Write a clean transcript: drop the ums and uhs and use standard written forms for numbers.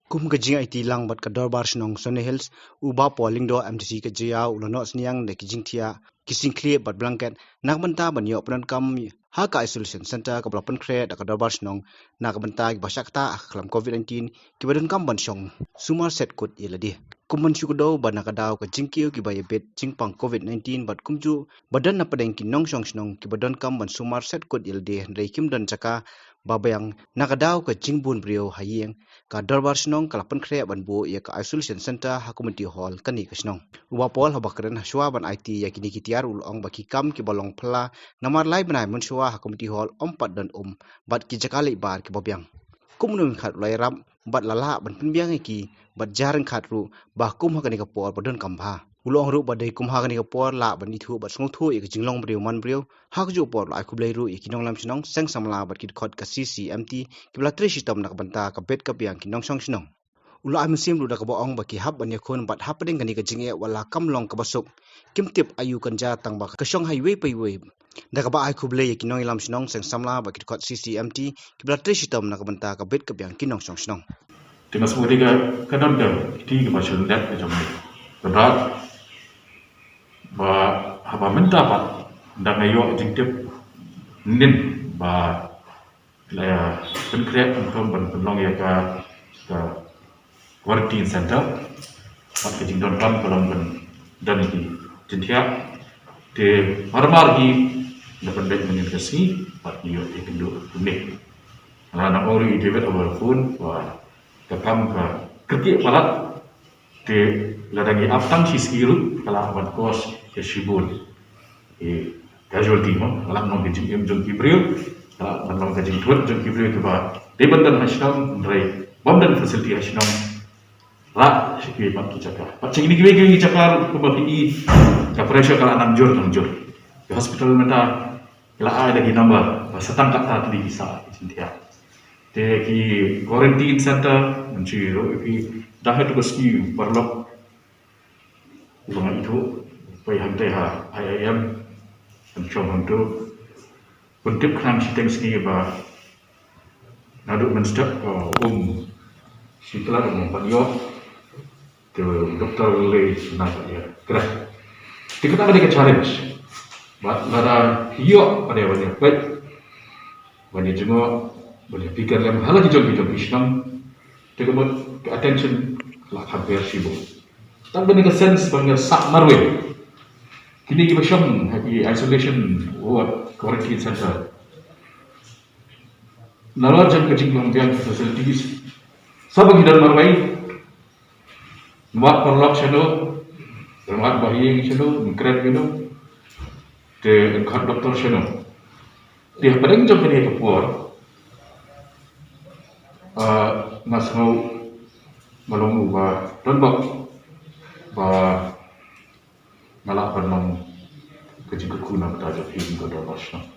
kum ka jinga iti lang bat ka dorbar snong Sonny Hills uba polling do MTC ka jia ulono sniang de kijing thia kising clear bat blanket nak banta ban yo pran kam ha ka isolation center ka blapan kre da ka dorbar snong nak banta ki basakta khlam covid-19 ki badun kam ban shong sumar set kut yeladi kuman syukudo ban nak daw ka jingkiu ki bay bet jingpang covid-19 bat kumju badan na padeng ki nong shong snong ki badun kam ban sumar set kut yeladi rei kim dan chaka babayang nakadaw ka jingbun brio hayeng ka darbar snong kalapan kre ban bu ya ka isolation center ha community hall kani ka snong uba pol ha bakren hwa ban IT ya kini kitiar ulong baki kam ki bolong phla namar lai banai mun shwa ha community hall pat dan bat ki jakali bar ki babayang kumnum khat lai ram bat lala ban pynbiang ki bat jarang khat ru ba kum ha kani ka por badon kambha ulong ru badai kum ha kani ka por la ban ithu bat snong thu ik jinglong brio man brio ha ku por la kublai ru ikinong lam snong seng samla bat ki khot ka CCMT ki bla tri sitam nak banta ka bet ka piang kinong song snong ula am sim ru da ka boong ba ki hab ban yakhon bat hapding kani ka jinge wala kamlong ka basuk kimtip ayu kanja tang ba ka shong highway pai we da ka ba ai kublai kinong lam snong seng samla ba ki khot CCMT ki bla tri sitam nak banta ka bet ka piang kinong song snong Timas mudiga kadon dam ti ka masyun dat ka jamai berat ba haba menta pat ndang ayo jingtip nin ba la pen krek kom ban penlong ya ka quarantine center pat ke jingdonkam kolom ban dan ki jintia te marmar ki na pendek menin kasi pat yo ikindu unik ana ori David over phone wa kakam ka kerti palat te ladangi aptang si skill kala ban kos ke shibul casualty mo kala nong ke jong kibril kala nong ke jing tuat jong kibril ke ba de bandan hasnam rai bandan facility hasnam ra sikwi pat ki cakar pat cing ni ki cakar ko ba pi ka pressure kala nam jor ke hospital meta kala ada ki number satang kata di bisa cintia te ki quarantine center menciro ki dah itu keski perlok ulang itu pai hantai ha IAM mencom hantu untuk kran siteng ski ba naduk menstak sitla panyo ke doktor le nak ya kira kita ada ke challenge buat lara hiyo pada banyak baik banyak juga boleh pikir dalam hal hijau Islam tegak ke attention lah hampir sibuk tak benar sense bangga sak marwe kini kita syam happy isolation or quarantine center nalar jam kecing pembiang facilities sabang hidan marwai muat perlok shadow muat bayi shadow mengkret te kat doktor shadow dia paling jam kini kepor nasau malongu ba tonbok ba malak panong kecik kuna bertajak hingga 12